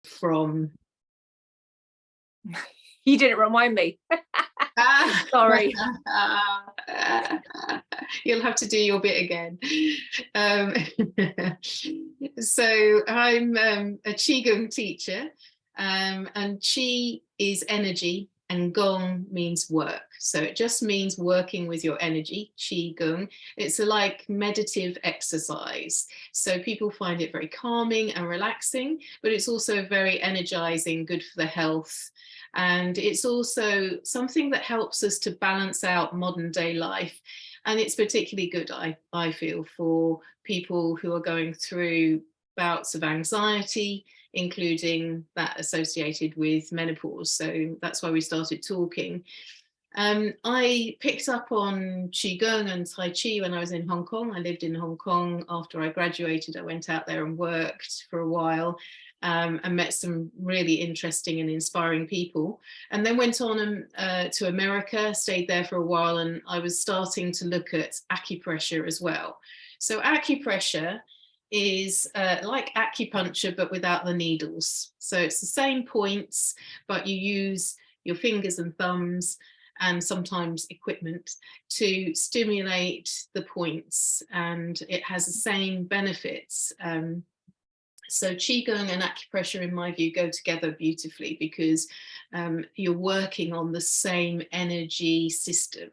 from. You didn't remind me. Ah. Sorry. You'll have to do your bit again. So I'm a Qi Gong teacher, and Qi is energy and Gong means work. So it just means working with your energy, Qi Gong. It's a like meditative exercise. So people find it very calming and relaxing, but it's also very energizing, good for the health. And it's also something that helps us to balance out modern day life. And it's particularly good, I feel, for people who are going through bouts of anxiety, including that associated with menopause. So that's why we started talking. I picked up on Qi Gong and Tai Chi when I was in Hong Kong. I lived in Hong Kong after I graduated. I went out there and worked for a while. And met some really interesting and inspiring people, and then went on to America, stayed there for a while, and I was starting to look at acupressure as well. So acupressure is like acupuncture, but without the needles. So it's the same points, but you use your fingers and thumbs and sometimes equipment to stimulate the points, and it has the same benefits. So Qi Gong and acupressure, in my view, go together beautifully because you're working on the same energy system.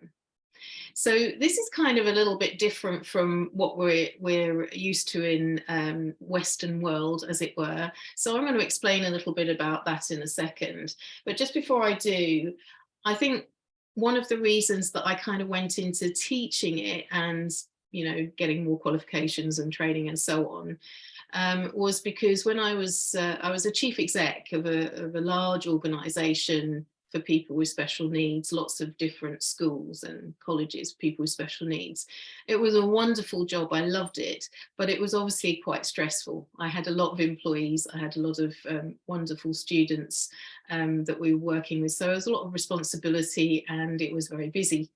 So this is kind of a little bit different from what we're used to in Western world, as it were. So I'm going to explain a little bit about that in a second. But just before I do, I think one of the reasons that I kind of went into teaching it and, you know, getting more qualifications and training and so on, was because when I was a chief exec of a large organization for people with special needs, lots of different schools and colleges, people with special needs. It was a wonderful job. I loved it, but it was obviously quite stressful. I had a lot of employees. I had a lot of wonderful students that we were working with. So there was a lot of responsibility and it was very busy.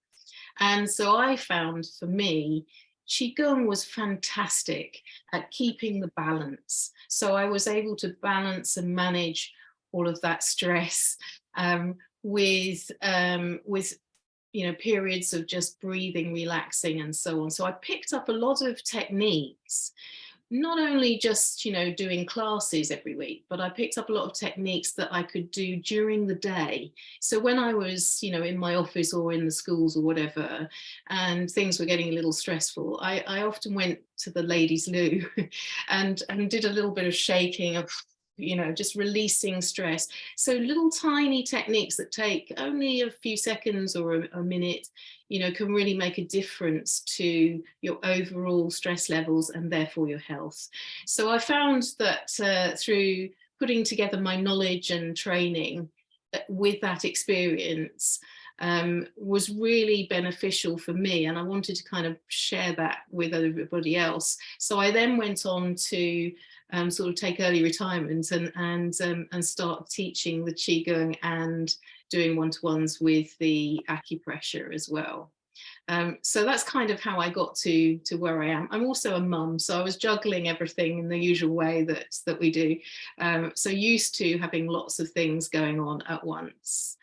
And so I found, for me, Qi Gong was fantastic at keeping the balance. So I was able to balance and manage all of that stress with you know, periods of just breathing, relaxing, and so on. So I picked up a lot of techniques, not only just, you know, doing classes every week, but I picked up a lot of techniques that I could do during the day. So when I was, you know, in my office or in the schools or whatever, and things were getting a little stressful, I often went to the ladies' loo and did a little bit of shaking of, you know, just releasing stress. So little tiny techniques that take only a few seconds or a minute, you know, can really make a difference to your overall stress levels and therefore your health. So I found that through putting together my knowledge and training with that experience was really beneficial for me, and I wanted to kind of share that with everybody else. So I then went on to sort of take early retirement and start teaching the Qi Gong and doing one-to-ones with the acupressure as well. So that's kind of how I got to where I am. I'm also a mum, so I was juggling everything in the usual way that we do. So used to having lots of things going on at once.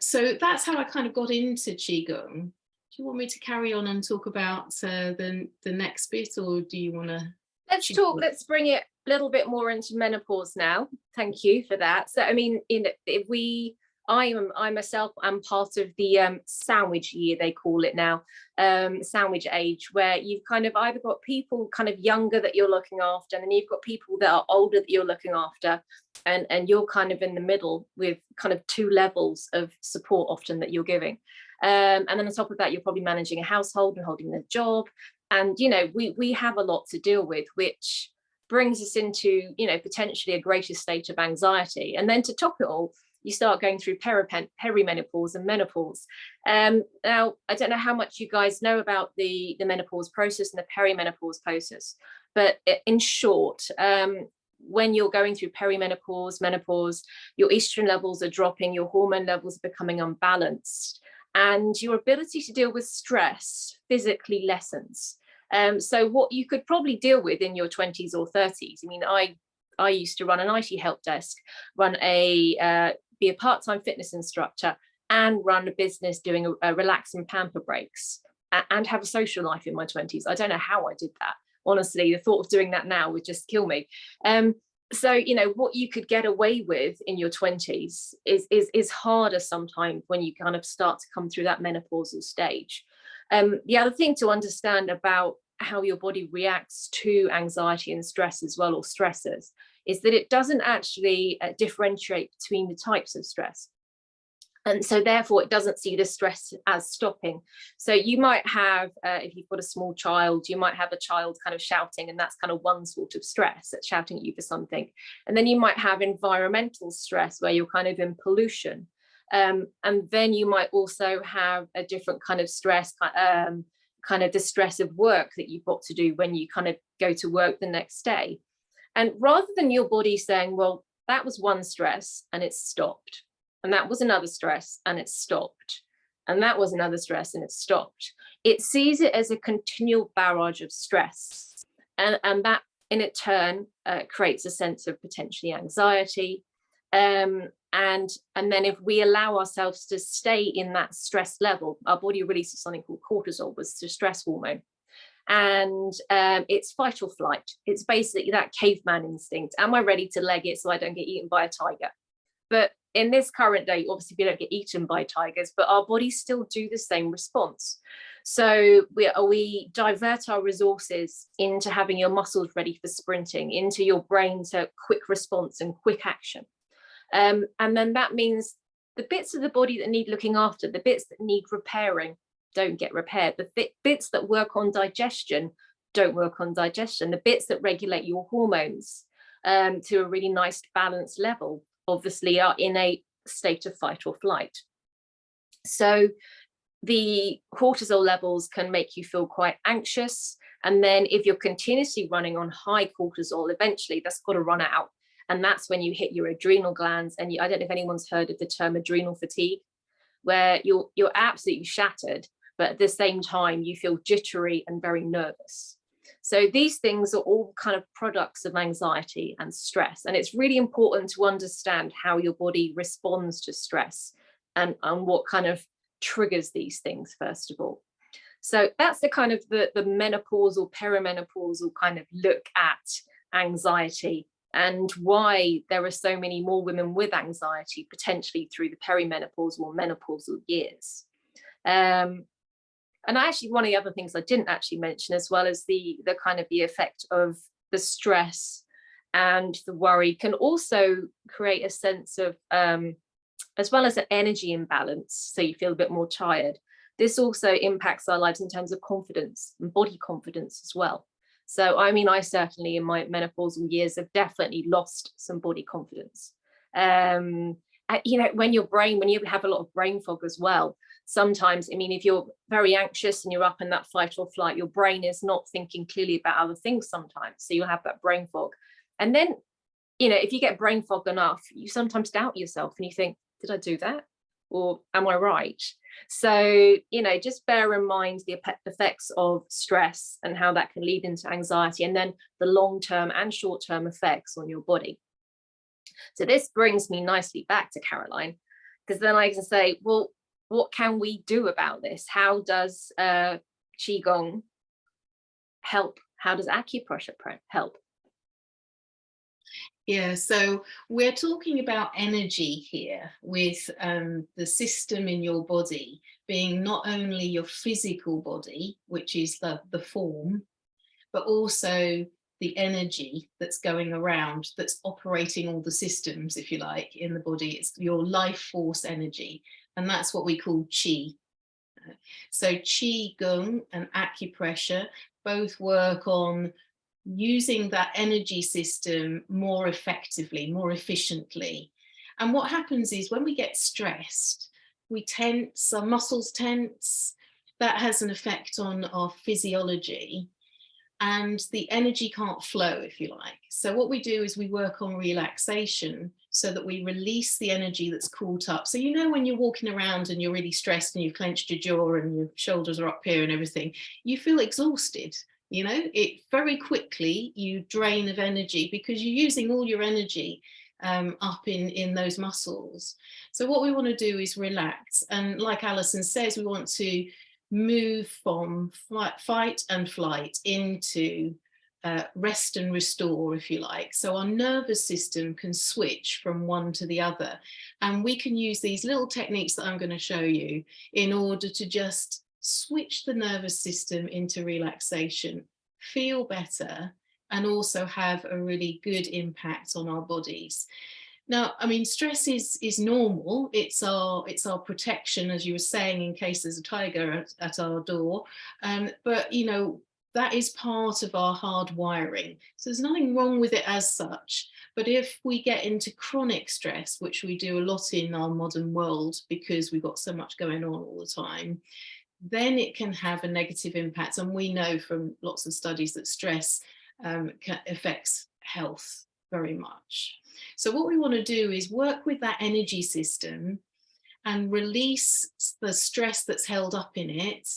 So that's how I kind of got into Qi Gong. Do you want me to carry on and talk about the next bit, or do you want to? Let's bring it a little bit more into menopause now. Thank you for that. So, I mean, I myself am part of the sandwich year, they call it now, sandwich age, where you've kind of either got people kind of younger that you're looking after, and then you've got people that are older that you're looking after, and you're kind of in the middle with kind of two levels of support often that you're giving. And then on top of that, you're probably managing a household and holding the job. And, you know, we have a lot to deal with, which brings us into, you know, potentially a greater state of anxiety. And then to top it all, you start going through perimenopause and menopause. Now, I don't know how much you guys know about the menopause process and the perimenopause process, but in short, when you're going through perimenopause, menopause, your estrogen levels are dropping, your hormone levels are becoming unbalanced, and your ability to deal with stress physically lessens. So what you could probably deal with in your 20s or 30s, I mean, I I used to run an IT help desk, be a part-time fitness instructor, and run a business doing a relax and pamper breaks, and have a social life in my 20s. I don't know how I did that. Honestly, the thought of doing that now would just kill me. So, you know, what you could get away with in your 20s is harder sometimes when you kind of start to come through that menopausal stage. The other thing to understand about how your body reacts to anxiety and stress as well, or stressors, is that it doesn't actually differentiate between the types of stress. And so therefore it doesn't see the stress as stopping. So you might have, if you've got a small child, you might have a child kind of shouting, and that's kind of one sort of stress, that's shouting at you for something. And then you might have environmental stress, where you're kind of in pollution. And then you might also have a different kind of stress, kind of the stress of work that you've got to do when you kind of go to work the next day. And rather than your body saying, well, that was one stress and it's stopped, and that was another stress and it's stopped, and that was another stress and it's stopped, it sees it as a continual barrage of stress. And that in its turn creates a sense of potentially anxiety. And then if we allow ourselves to stay in that stress level, our body releases something called cortisol, which is the stress hormone. And it's fight or flight. It's basically that caveman instinct. Am I ready to leg it so I don't get eaten by a tiger? But in this current day, obviously we don't get eaten by tigers, but our bodies still do the same response. So we divert our resources into having your muscles ready for sprinting, into your brain to quick response and quick action. And then that means the bits of the body that need looking after, the bits that need repairing, don't get repaired. The bits that work on digestion don't work on digestion. The bits that regulate your hormones to a really nice balanced level obviously are in a state of fight or flight. So the cortisol levels can make you feel quite anxious. And then if you're continuously running on high cortisol, eventually that's got to run out. And that's when you hit your adrenal glands. And I don't know if anyone's heard of the term adrenal fatigue, where you're absolutely shattered, but at the same time you feel jittery and very nervous. So these things are all kind of products of anxiety and stress. And it's really important to understand how your body responds to stress and what kind of triggers these things, first of all. So that's the kind of the menopausal, perimenopausal kind of look at anxiety, and why there are so many more women with anxiety potentially through the perimenopausal or menopausal years. And actually, one of the other things I didn't actually mention as well is the kind of the effect of the stress and the worry can also create a sense of, as well as an energy imbalance, so you feel a bit more tired. This also impacts our lives in terms of confidence and body confidence as well. So, I mean, I certainly in my menopausal years have definitely lost some body confidence. You know, when you have a lot of brain fog as well, sometimes, I mean, if you're very anxious and you're up in that fight or flight, your brain is not thinking clearly about other things sometimes. So you'll have that brain fog. And then, you know, if you get brain fog enough, you sometimes doubt yourself and you think, did I do that? Or am I right? So, you know, just bear in mind the effects of stress and how that can lead into anxiety, and then the long-term and short-term effects on your body. So this brings me nicely back to Caroline, because then I can say, well, what can we do about this? How does Qi Gong help? How does acupressure help? Yeah, so we're talking about energy here, with the system in your body being not only your physical body, which is the form, but also the energy that's going around, that's operating all the systems, if you like, in the body. It's your life force energy, and that's what we call Qi. So Qi Gong and acupressure both work on using that energy system more effectively, more efficiently. And what happens is when we get stressed, we tense, our muscles tense. That has an effect on our physiology, and the energy can't flow, if you like. So what we do is we work on relaxation so that we release the energy that's caught up. So, you know, when you're walking around and you're really stressed and you've clenched your jaw and your shoulders are up here and everything, you feel exhausted. You know, it very quickly you drain of energy because you're using all your energy up in those muscles. So what we want to do is relax. And like Alison says, we want to move from fight and flight into rest and restore, if you like. So our nervous system can switch from one to the other. And we can use these little techniques that I'm going to show you in order to just switch the nervous system into relaxation, feel better, and also have a really good impact on our bodies. Now, I mean, stress is normal. It's our protection, as you were saying, in case there's a tiger at our door. But, you know, that is part of our hard wiring. So there's nothing wrong with it as such. But if we get into chronic stress, which we do a lot in our modern world because we've got so much going on all the time, then it can have a negative impact. And we know from lots of studies that stress affects health very much. So what we want to do is work with that energy system and release the stress that's held up in it,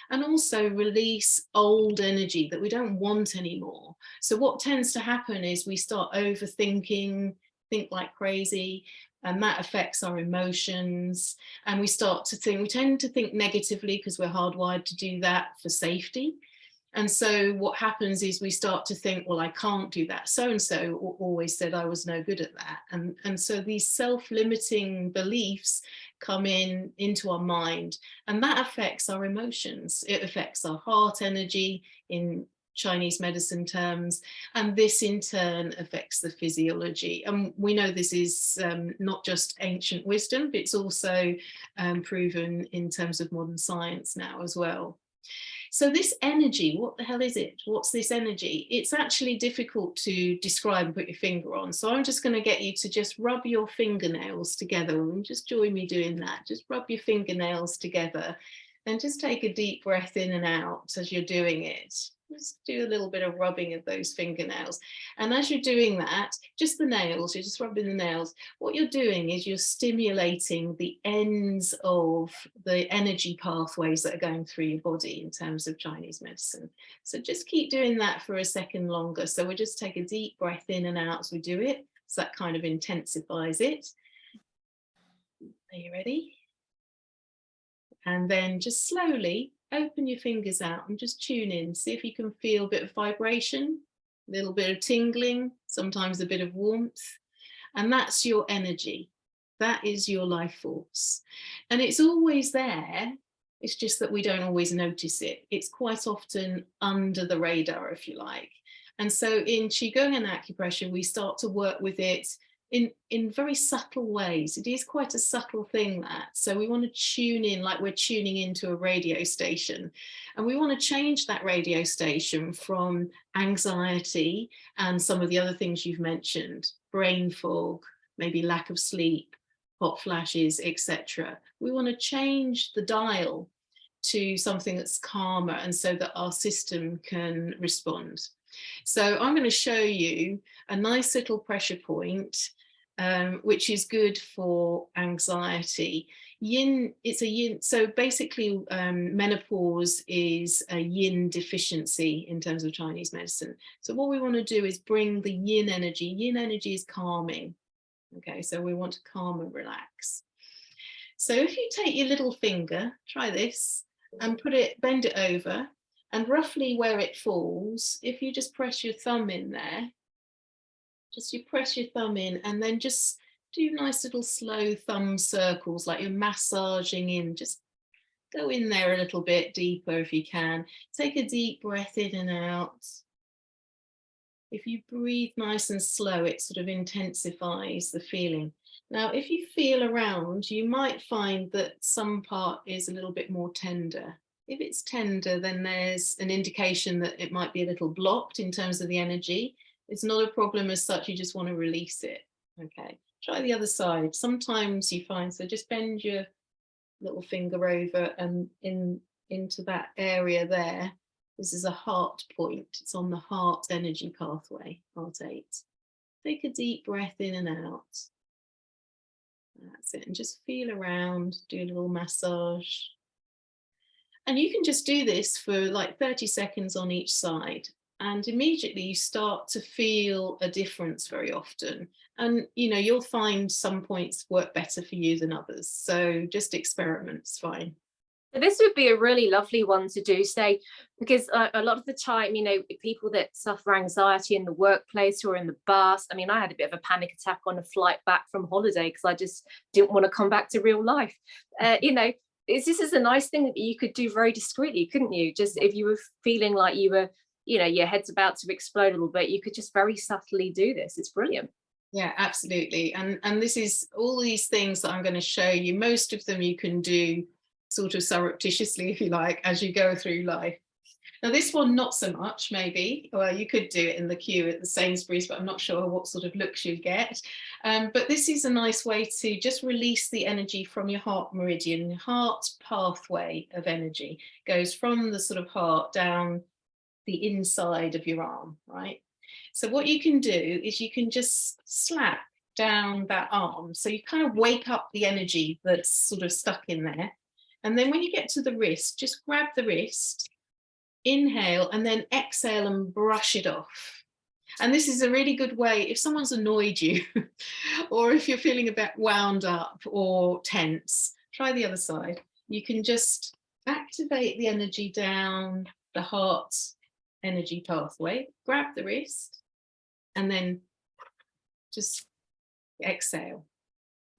and also release old energy that we don't want anymore. So what tends to happen is we start overthinking, think like crazy, and that affects our emotions. And we tend to think negatively because we're hardwired to do that for safety. And so what happens is we start to think, well, I can't do that. So-and-so always said I was no good at that. And so these self-limiting beliefs come into our mind, and that affects our emotions. It affects our heart energy in Chinese medicine terms, and this in turn affects the physiology. And we know this is not just ancient wisdom, but it's also proven in terms of modern science now as well. So this energy, what the hell is it? What's this energy? It's actually difficult to describe and put your finger on. So I'm just going to get you to just rub your fingernails together, and just join me doing that. Just rub your fingernails together and just take a deep breath in and out as you're doing it. Just do a little bit of rubbing of those fingernails. And as you're doing that, just the nails, you're just rubbing the nails. What you're doing is you're stimulating the ends of the energy pathways that are going through your body in terms of Chinese medicine. So just keep doing that for a second longer. So we'll just take a deep breath in and out as we do it. So that kind of intensifies it. Are you ready? And then just slowly open your fingers out and just tune in. See if you can feel a bit of vibration, a little bit of tingling, sometimes a bit of warmth. And that's your energy. That is your life force. And it's always there. It's just that we don't always notice it. It's quite often under the radar, if you like. And so in Qi Gong and Accupressure, we start to work with it in very subtle ways. It is quite a subtle thing, that. So we want to tune in like we're tuning into a radio station. And we want to change that radio station from anxiety and some of the other things you've mentioned, brain fog, maybe lack of sleep, hot flashes, etc. We want to change the dial to something that's calmer, and so that our system can respond. So I'm going to show you a nice little pressure point, which is good for anxiety. Yin, it's a yin. So basically, menopause is a yin deficiency in terms of Chinese medicine. So what we want to do is bring the yin energy. Yin energy is calming. Okay, so we want to calm and relax. So if you take your little finger, try this, and bend it over, and roughly where it falls, if you just press your thumb in there, you press your thumb in, and then just do nice little slow thumb circles like you're massaging in. Just go in there a little bit deeper if you can. Take a deep breath in and out. If you breathe nice and slow, it sort of intensifies the feeling. Now, if you feel around, you might find that some part is a little bit more tender. If it's tender, then there's an indication that it might be a little blocked in terms of the energy. It's not a problem as such, you just want to release it. Okay, try the other side. Sometimes you find, so just bend your little finger over and into that area there. This is a heart point. It's on the heart energy pathway, heart 8. Take a deep breath in and out. That's it. And just feel around, do a little massage. And you can just do this for like 30 seconds on each side. And immediately you start to feel a difference very often. And, you know, you'll find some points work better for you than others. So just experiment's fine. This would be a really lovely one to do, say, because a lot of the time, you know, people that suffer anxiety in the workplace or in the bus. I mean, I had a bit of a panic attack on a flight back from holiday because I just didn't want to come back to real life. You know, this is a nice thing that you could do very discreetly, couldn't you? Just if you were feeling like you were, you know, your head's about to explode a little bit, you could just very subtly do this. It's brilliant. Yeah, absolutely. And this is all these things that I'm going to show you. Most of them you can do sort of surreptitiously, if you like, as you go through life. Now, this one, not so much, maybe. Well, you could do it in the queue at the Sainsbury's, but I'm not sure what sort of looks you'd get. But this is a nice way to just release the energy from your heart meridian. Your heart pathway of energy goes from the sort of heart down the inside of your arm, right? So what you can do is you can just slap down that arm. So you kind of wake up the energy that's sort of stuck in there. And then when you get to the wrist, just grab the wrist, inhale, and then exhale and brush it off. And this is a really good way if someone's annoyed you or if you're feeling a bit wound up or tense, try the other side. You can just activate the energy down the heart energy pathway, grab the wrist, and then just exhale.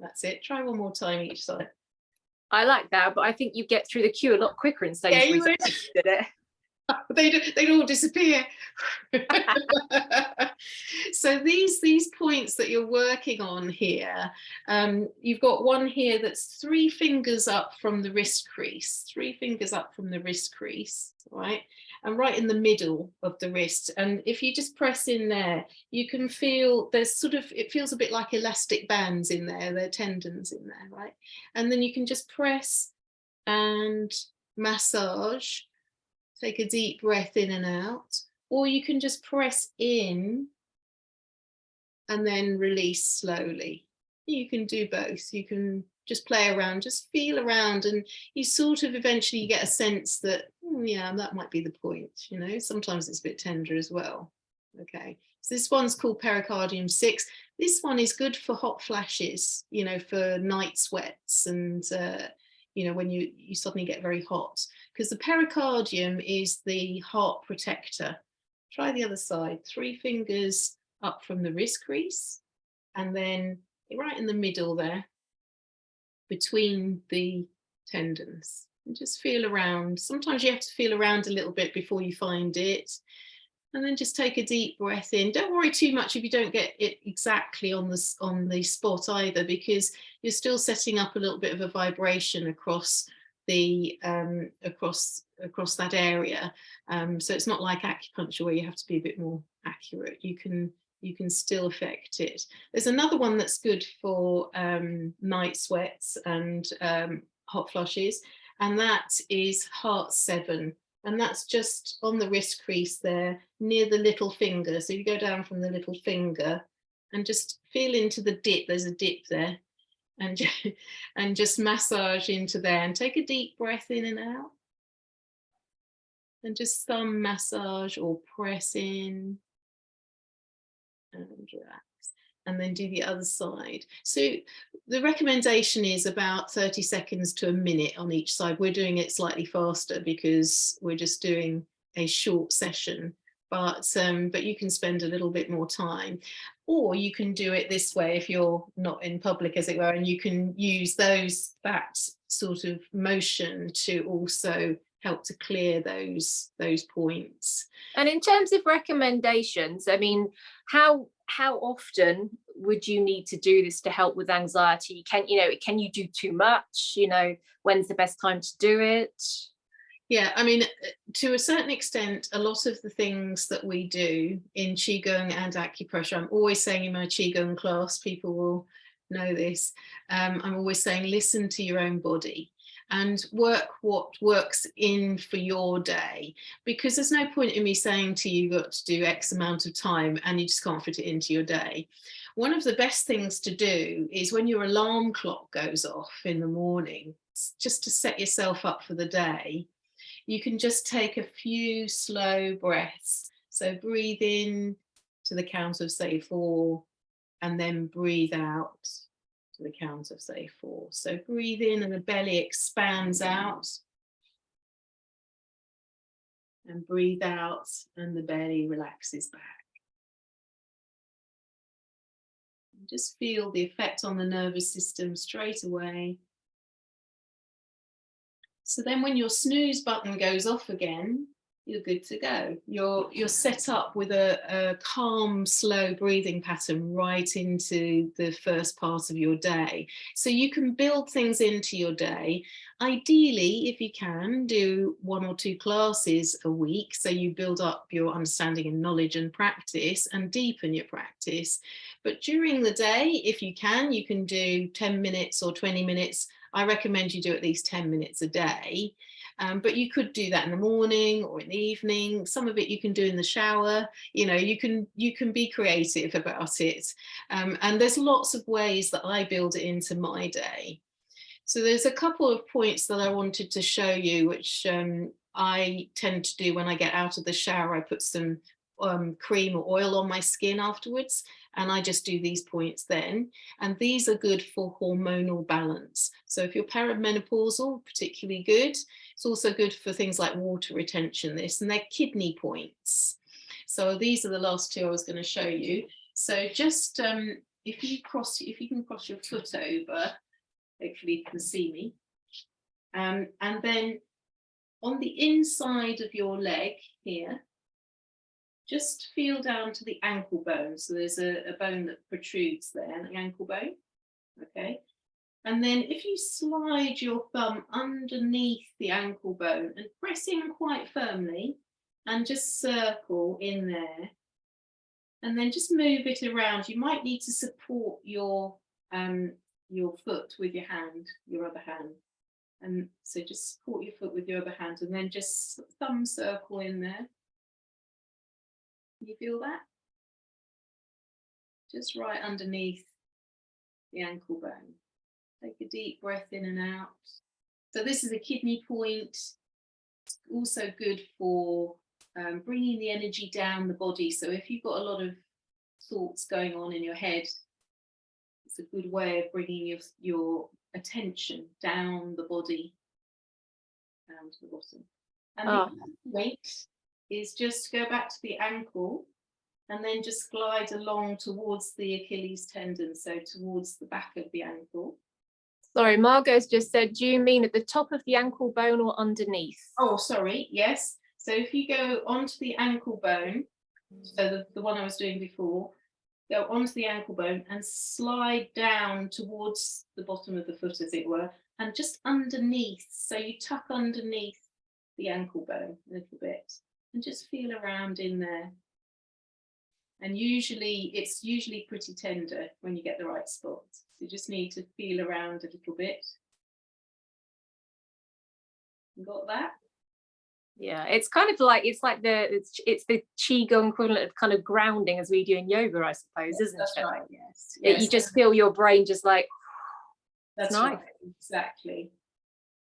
That's it. Try one more time each side. I like that, but I think you get through the queue a lot quicker in Sainsbury's. Yeah, you did it. They'd all disappear. So these points that you're working on here, you've got one here that's 3 fingers up from the wrist crease, 3 fingers up from the wrist crease, right? And right in the middle of the wrist. And if you just press in there, you can feel there's sort of, it feels a bit like elastic bands in there, there are tendons in there, right? And then you can just press and massage. Take a deep breath in and out, or you can just press in and then release slowly. You can do both. You can just play around, just feel around, and you sort of eventually get a sense that, yeah, that might be the point, you know. Sometimes it's a bit tender as well. Okay, so this one's called pericardium 6. This one is good for hot flashes, you know, for night sweats and you know, when you suddenly get very hot, because the pericardium is the heart protector. Try the other side. 3 fingers up from the wrist crease, and then right in the middle there, between the tendons. And just feel around. Sometimes you have to feel around a little bit before you find it. And then just take a deep breath in. Don't worry too much if you don't get it exactly on the spot either, because you're still setting up a little bit of a vibration across the across that area. So it's not like acupuncture where you have to be a bit more accurate. You can still affect it. There's another one that's good for night sweats and hot flushes, and that is heart 7. And that's just on the wrist crease there, near the little finger. So you go down from the little finger and just feel into the dip. There's a dip there. And just massage into there. And take a deep breath in and out. And just thumb massage or press in. And relax. And then do the other side. So the recommendation is about 30 seconds to a minute on each side. We're doing it slightly faster because we're just doing a short session, but you can spend a little bit more time, or you can do it this way if you're not in public, as it were, and you can use that sort of motion to also help to clear those points. And in terms of recommendations, I mean, how often would you need to do this to help with anxiety? Can you do too much? You know, when's the best time to do it? Yeah, I mean, to a certain extent, a lot of the things that we do in Qi Gong and acupressure, I'm always saying in my Qi Gong class, people will know this, I'm always saying, listen to your own body and work what works in for your day, because there's no point in me saying to you, you've got to do X amount of time and you just can't fit it into your day. One of the best things to do is when your alarm clock goes off in the morning, just to set yourself up for the day, you can just take a few slow breaths. So breathe in to the count of, say, 4, and then breathe out to the count of, say, 4. So breathe in and the belly expands out. And breathe out and the belly relaxes back. And just feel the effect on the nervous system straight away. So then when your snooze button goes off again, you're good to go. You're set up with a calm, slow breathing pattern right into the first part of your day. So you can build things into your day. Ideally, if you can, do 1 or 2 classes a week, so you build up your understanding and knowledge and practice and deepen your practice. But during the day, if you can do 10 minutes or 20 minutes. I recommend you do at least 10 minutes a day. But you could do that in the morning or in the evening. Some of it you can do in the shower. You know, you can be creative about it. And there's lots of ways that I build it into my day. So there's a couple of points that I wanted to show you, which I tend to do when I get out of the shower. I put some cream or oil on my skin afterwards, and I just do these points then. And these are good for hormonal balance. So if you're perimenopausal, particularly good. It's also good for things like water retention, and they're kidney points. So these are the last 2 I was going to show you. So just if you can cross your foot over, hopefully you can see me. And then on the inside of your leg here, just feel down to the ankle bone. So there's a bone that protrudes there, the ankle bone. Okay. And then if you slide your thumb underneath the ankle bone and press in quite firmly and just circle in there, and then just move it around. You might need to support your foot with your hand, your other hand. And so just support your foot with your other hand and then just thumb circle in there. Can you feel that? Just right underneath the ankle bone. Take a deep breath in and out. So this is a kidney point. It's also good for bringing the energy down the body. So if you've got a lot of thoughts going on in your head, it's a good way of bringing your attention down the body, down to the bottom. And the other point is just go back to the ankle and then just glide along towards the Achilles tendon, so towards the back of the ankle. Sorry, Margot's just said, do you mean at the top of the ankle bone or underneath? Oh, sorry, yes. So if you go onto the ankle bone, so the one I was doing before, go onto the ankle bone and slide down towards the bottom of the foot, as it were, and just underneath. So you tuck underneath the ankle bone a little bit and just feel around in there. And it's usually pretty tender when you get the right spot. So you just need to feel around a little bit. You got that? Yeah, it's kind of like it's the Qi Gong equivalent of kind of grounding as we do in yoga, I suppose, yes, isn't that's it? Right, yes. You just feel your brain just like, that's nice. Right, exactly.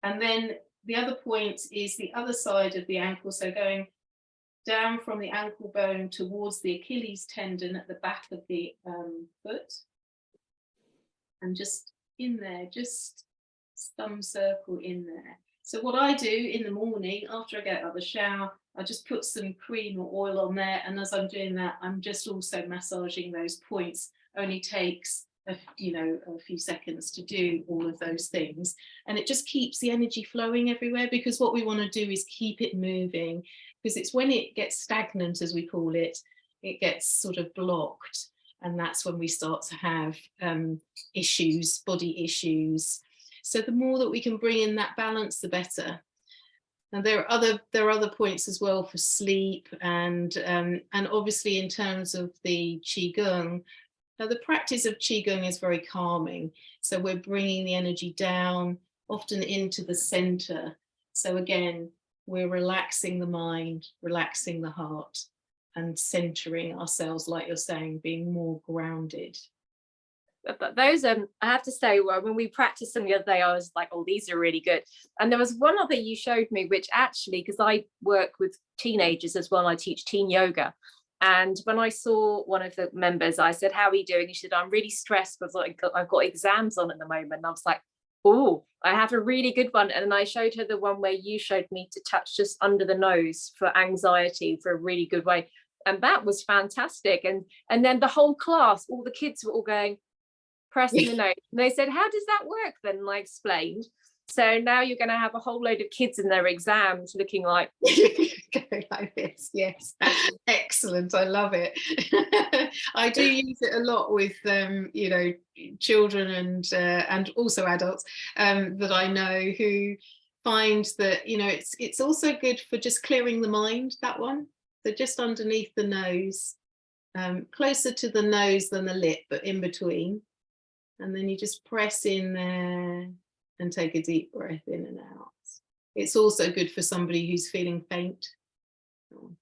And then the other point is the other side of the ankle, so going down from the ankle bone towards the Achilles tendon at the back of the foot, and just in there, just thumb circle in there. So what I do in the morning after I get out of the shower, I just put some cream or oil on there, and as I'm doing that, I'm just also massaging those points. Only takes a few seconds to do all of those things, and it just keeps the energy flowing everywhere, because what we want to do is keep it moving, because it's when it gets stagnant, as we call it, it gets sort of blocked, and that's when we start to have issues, body issues. So the more that we can bring in that balance, the better. And there are other points as well for sleep, and obviously in terms of the Qi Gong. Now, the practice of Qi Gong is very calming. So we're bringing the energy down, often into the center. So again, we're relaxing the mind, relaxing the heart, and centering ourselves, like you're saying, being more grounded. Those I have to say, when we practiced them the other day, I was like, oh, these are really good. And there was one other you showed me, which actually, because I work with teenagers as well, I teach teen yoga. And when I saw one of the members, I said, how are you doing? She said, I'm really stressed because I've got exams on at the moment. And I was like, oh, I have a really good one. And then I showed her the one where you showed me to touch just under the nose for anxiety, for a really good way. And that was fantastic. And then the whole class, all the kids were all going, pressing the nose. And they said, how does that work then? And I explained. So now you're going to have a whole load of kids in their exams looking like go like this. Yes, excellent. I love it. I do use it a lot with you know, children and also adults that I know who find that, you know, it's also good for just clearing the mind, that one. So just underneath the nose, closer to the nose than the lip, but in between. And then you just press in there and take a deep breath in and out. It's also good for somebody who's feeling faint.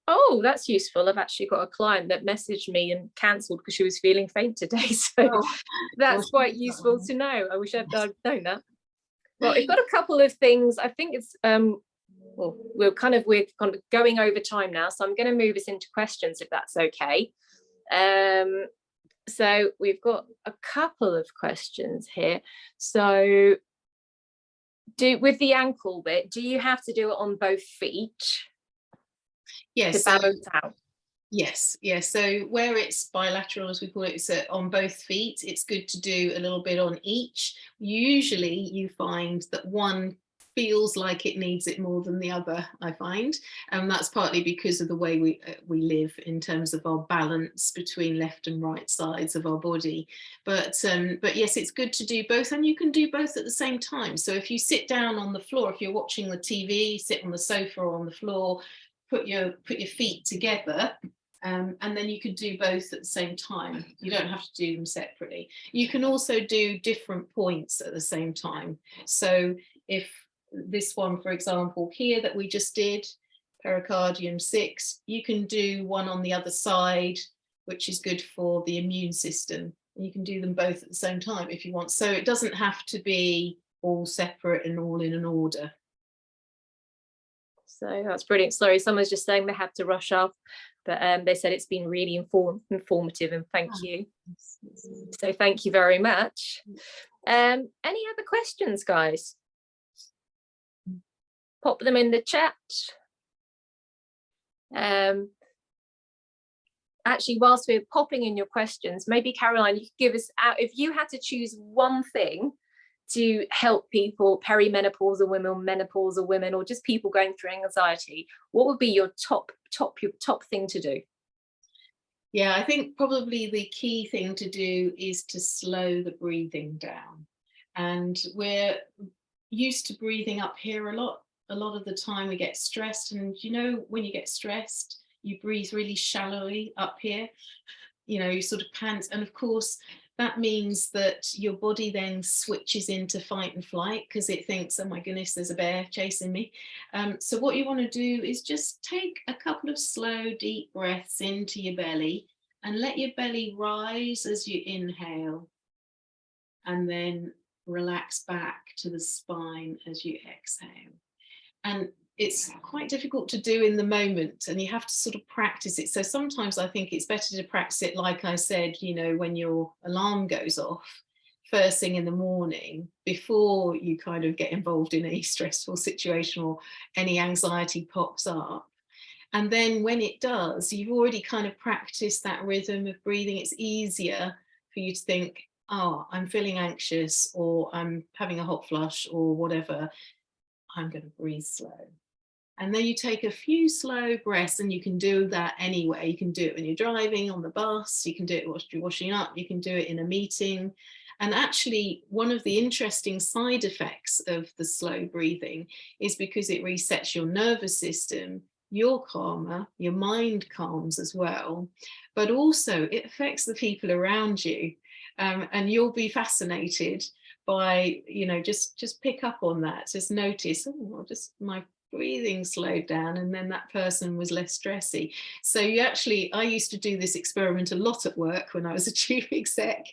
Oh, that's useful. I've actually got a client that messaged me and cancelled because she was feeling faint today. So that's quite useful to know. I wish I'd known that. Well, we've got a couple of things. I think it's well, we're kind of going over time now, so I'm going to move us into questions if that's okay. So we've got a couple of questions here. So with the ankle bit, do you have to do it on both feet? Yes. To balance out? Yes. So where it's bilateral, as we call it, it's on both feet. It's good to do a little bit on each. Usually you find that one feels like it needs it more than the other, I find, and that's partly because of the way we live in terms of our balance between left and right sides of our body. But yes, it's good to do both, and you can do both at the same time. So if you sit down on the floor, if you're watching the TV, sit on the sofa or on the floor, put your feet together. And then you could do both at the same time. You don't have to do them separately. You can also do different points at the same time. So if this one, for example, here that we just did, pericardium 6, you can do one on the other side, which is good for the immune system. And you can do them both at the same time if you want. So it doesn't have to be all separate and all in an order. So that's brilliant. Sorry, someone's just saying they had to rush off, but they said it's been really informative, and thank you. So thank you very much. Any other questions, guys? Pop them in the chat. Actually, whilst we're popping in your questions, maybe Caroline, you could give us out, if you had to choose one thing to help people, perimenopausal women, menopausal women, or just people going through anxiety, what would be your top thing to do? Yeah, I think probably the key thing to do is to slow the breathing down. And we're used to breathing up here a lot of the time. We get stressed, and you know, when you get stressed, you breathe really shallowly up here, you know, you sort of pant, and of course that means that your body then switches into fight and flight because it thinks, oh my goodness, there's a bear chasing me. So what you want to do is just take a couple of slow deep breaths into your belly and let your belly rise as you inhale, and then relax back to the spine as you exhale. And it's quite difficult to do in the moment, and you have to sort of practice it. So sometimes I think it's better to practice it, like I said, you know, when your alarm goes off first thing in the morning, before you kind of get involved in a stressful situation or any anxiety pops up. And then when it does, you've already kind of practiced that rhythm of breathing. It's easier for you to think, oh, I'm feeling anxious, or I'm having a hot flush, or whatever. I'm going to breathe slow. And then you take a few slow breaths, and you can do that anywhere. You can do it when you're driving, on the bus, you can do it while you're washing up, you can do it in a meeting. And actually, one of the interesting side effects of the slow breathing is because it resets your nervous system, you're calmer, your mind calms as well, but also it affects the people around you. And you'll be fascinated by, you know, just pick up on that, just notice, oh, just my breathing slowed down, and then that person was less stressy. So I used to do this experiment a lot at work when I was a chief exec,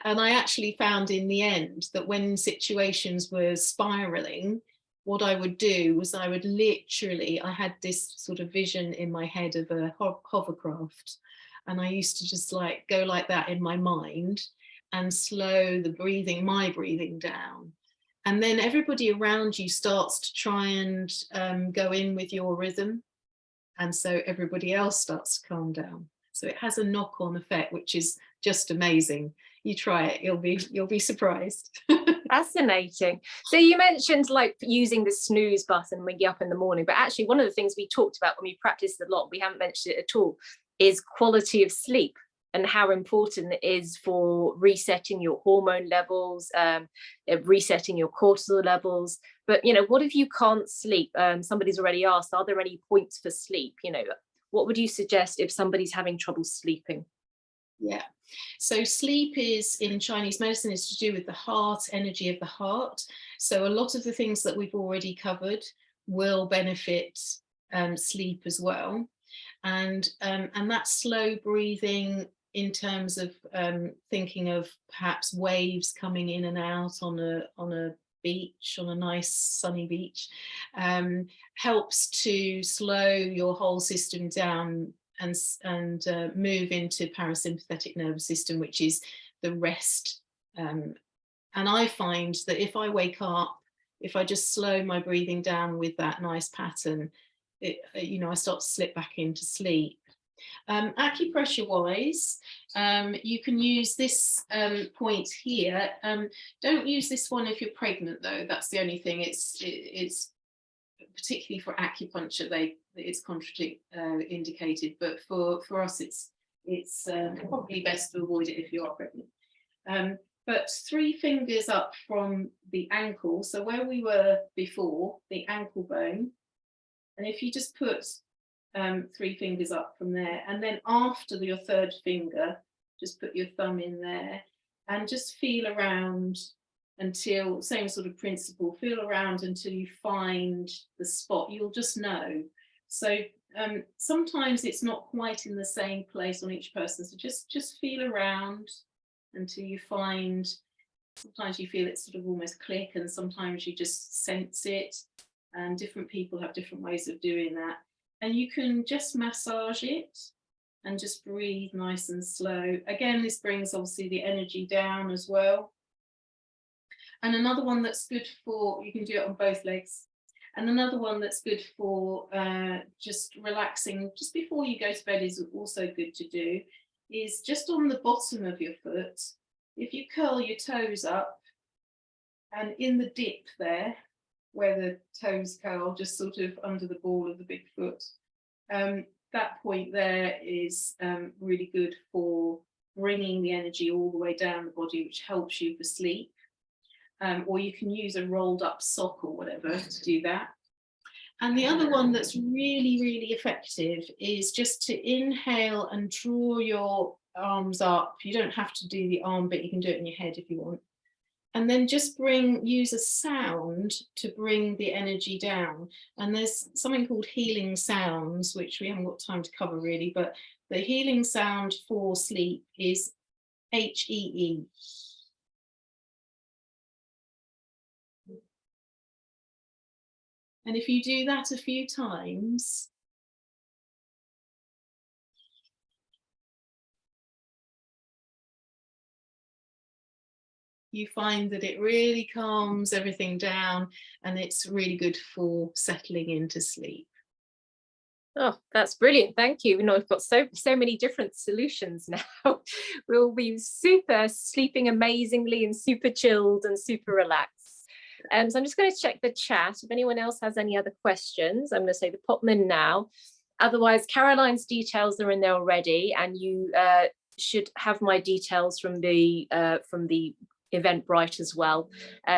and I actually found in the end that when situations were spiraling, what I would do was I had this sort of vision in my head of a hovercraft, and I used to just like go like that in my mind and slow my breathing down. And then everybody around you starts to try and go in with your rhythm. And so everybody else starts to calm down. So it has a knock-on effect, which is just amazing. You try it, you'll be surprised. Fascinating. So you mentioned like using the snooze button when you get up in the morning, but actually one of the things we talked about when we practiced a lot, we haven't mentioned it at all, is quality of sleep and how important it is for resetting your hormone levels, resetting your cortisol levels. But, you know, what if you can't sleep? Somebody's already asked, are there any points for sleep? You know, what would you suggest if somebody's having trouble sleeping? Yeah. So sleep is, in Chinese medicine, is to do with the heart, energy of the heart. So a lot of the things that we've already covered will benefit sleep as well. And that slow breathing in terms of thinking of perhaps waves coming in and out on a beach, on a nice sunny beach, helps to slow your whole system down and move into parasympathetic nervous system, which is the rest. And I find that if I wake up, if I just slow my breathing down with that nice pattern, I start to slip back into sleep. Acupressure wise, you can use this point here. Don't use this one if you're pregnant, though. That's the only thing. It's particularly for acupuncture, it's indicated, but for us, it's probably best to avoid it if you are pregnant. But 3 fingers up from the ankle, so where we were before, the ankle bone, and if you just put 3 fingers up from there, and then after your 3rd finger, just put your thumb in there and just feel around until, same sort of principle, feel around until you find the spot. You'll just know. So sometimes it's not quite in the same place on each person, so just feel around until you find. Sometimes you feel it sort of almost click, and sometimes you just sense it, and different people have different ways of doing that. And you can just massage it and just breathe nice and slow. Again, this brings obviously the energy down as well. And another one that's good for, you can do it on both legs. And another one that's good for just relaxing just before you go to bed is also good to do, is just on the bottom of your foot. If you curl your toes up, and in the dip there, where the toes curl, just sort of under the ball of the big foot, that point there is really good for bringing the energy all the way down the body, which helps you for sleep. Or you can use a rolled up sock or whatever to do that. And the other one that's really, really effective is just to inhale and draw your arms up. You don't have to do the arm bit, you can do it in your head if you want. And then just use a sound to bring the energy down. And there's something called healing sounds, which we haven't got time to cover really, but the healing sound for sleep is H-E-E. And if you do that a few times, you find that it really calms everything down, and it's really good for settling into sleep. Oh, that's brilliant. Thank you. You know, we've got so many different solutions now. We'll be super sleeping amazingly and super chilled and super relaxed. So I'm just going to check the chat. If anyone else has any other questions, I'm going to say pop them in now. Otherwise, Caroline's details are in there already, and you should have my details from the Eventbrite as well.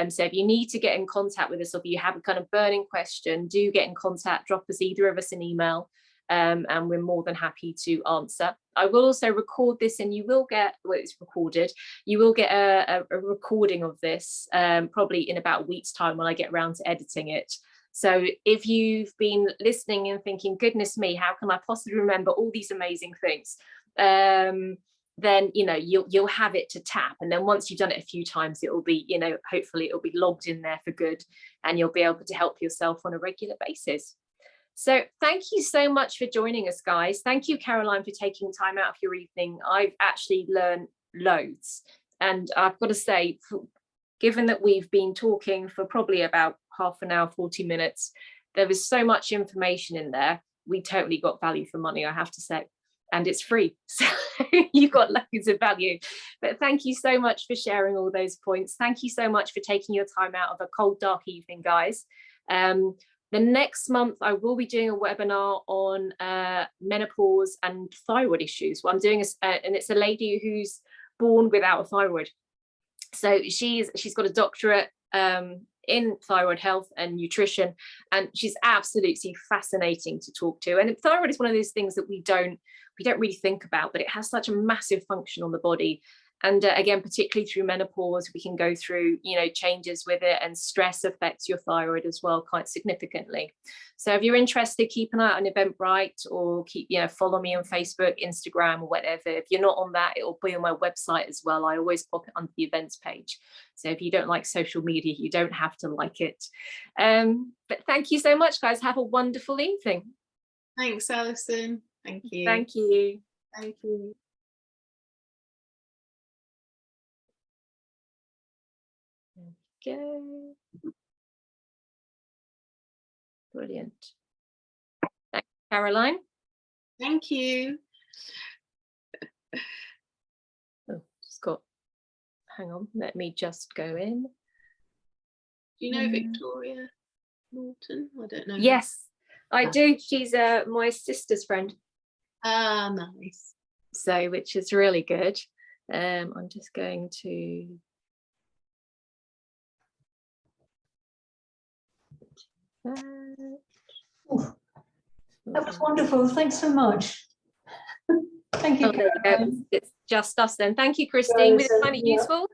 So if you need to get in contact with us, or if you have a kind of burning question, do get in contact, drop us, either of us, an email, and we're more than happy to answer. I will also record this, and you will get, well, it's recorded, you will get a recording of this probably in about a week's time when I get around to editing it. So if you've been listening and thinking, goodness me, how can I possibly remember all these amazing things? Then, you know, you'll have it to tap. And then once you've done it a few times, it will be, you know, hopefully it'll be logged in there for good, and you'll be able to help yourself on a regular basis. So thank you so much for joining us, guys. Thank you, Caroline, for taking time out of your evening. I've actually learned loads. And I've got to say, given that we've been talking for probably about half an hour, 40 minutes, there was so much information in there. We totally got value for money, I have to say. And it's free. So you got loads of value. But thank you so much for sharing all those points. Thank you so much for taking your time out of a cold, dark evening, guys. The next month, I will be doing a webinar on menopause and thyroid issues. Well, I'm doing and it's a lady who's born without a thyroid. So she's got a doctorate in thyroid health and nutrition, and she's absolutely fascinating to talk to. And thyroid is one of those things that we don't really think about, but it has such a massive function on the body. And again, particularly through menopause, we can go through, you know, changes with it, and stress affects your thyroid as well quite significantly. So if you're interested, keep an eye on Eventbrite, or follow me on Facebook, Instagram, or whatever. If you're not on that, it'll be on my website as well. I always pop it under the events page. So if you don't like social media, you don't have to like it. But thank you so much, guys. Have a wonderful evening. Thanks, Alison. Thank you. Thank you. Thank you. Go. Brilliant. Thanks, Caroline. Thank you. Oh, hang on, let me just go in. Do you know Victoria Norton? I don't know. Yes, I do. She's my sister's friend. Ah, nice. So, which is really good. I'm just going to. That was wonderful. Thanks so much. Thank you. It's just us then. Thank you, Christine. Was it kind of useful?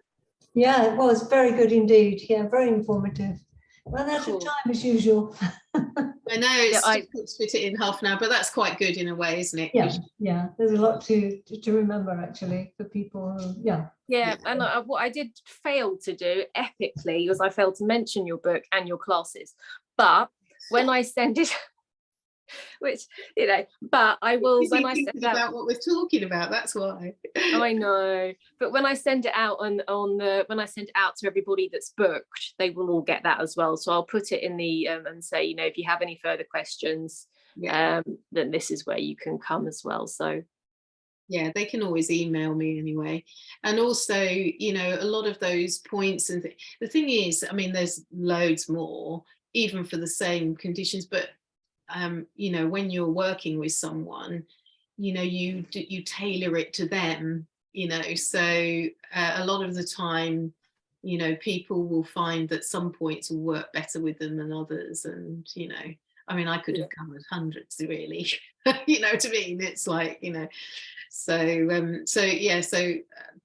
Yeah, it was very good indeed. Yeah, very informative. Well, out of time as usual. I know it's difficult to fit it in half an hour, but that's quite good in a way, isn't it? Yeah. There's a lot to remember actually for people. Yeah, and what I did fail to do epically was I failed to mention your book and your classes. But when I send it, which but I will when I send out about what we're talking about. That's why. I know, but when I send it out when I send it out to everybody that's booked, they will all get that as well. So I'll put it in the and say, if you have any further questions, then this is where you can come as well. So. Yeah, they can always email me anyway. And also, a lot of those points and the thing is, I mean, there's loads more, even for the same conditions, but when you're working with someone, you tailor it to them, so a lot of the time, people will find that some points will work better with them than others. And, I mean, I could have covered hundreds really, to me, it's like, so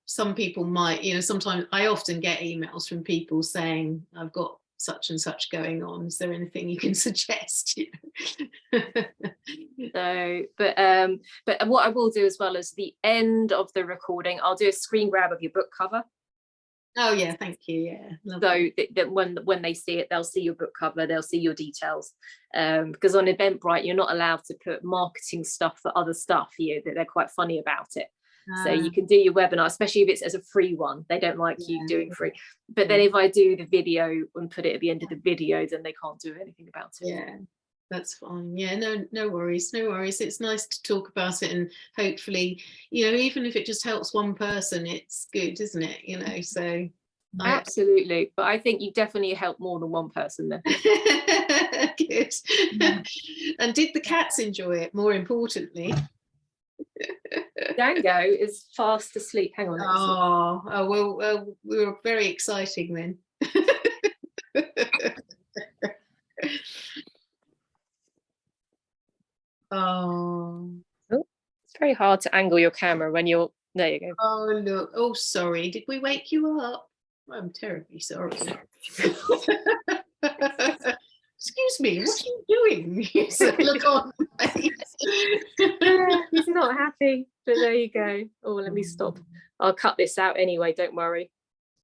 some people might, sometimes I often get emails from people saying, I've got such and such going on, is there anything you can suggest? So but what I will do as well is the end of the recording, I'll do a screen grab of your book cover. Oh yeah, thank you. Yeah, lovely. So that when they see it, they'll see your book cover, they'll see your details, because on Eventbrite you're not allowed to put marketing stuff for other stuff here, that they're quite funny about it. So you can do your webinar, especially if it's as a free one. They don't like you doing free. But then if I do the video and put it at the end of the video, then they can't do anything about it. Yeah, that's fine. Yeah, no worries. It's nice to talk about it, and hopefully, even if it just helps one person, it's good, isn't it? So absolutely. But I think you definitely help more than one person then. Good. And did the cats enjoy it, more importantly? Dango is fast asleep. Hang on. Well, we were very exciting then. It's very hard to angle your camera when you're there. You go. Oh look. Oh, sorry. Did we wake you up? I'm terribly sorry. Excuse me. me. What are you doing? You sort of look on the face. Yeah, he's not happy, but there you go. Oh, let me stop. I'll cut this out anyway, don't worry.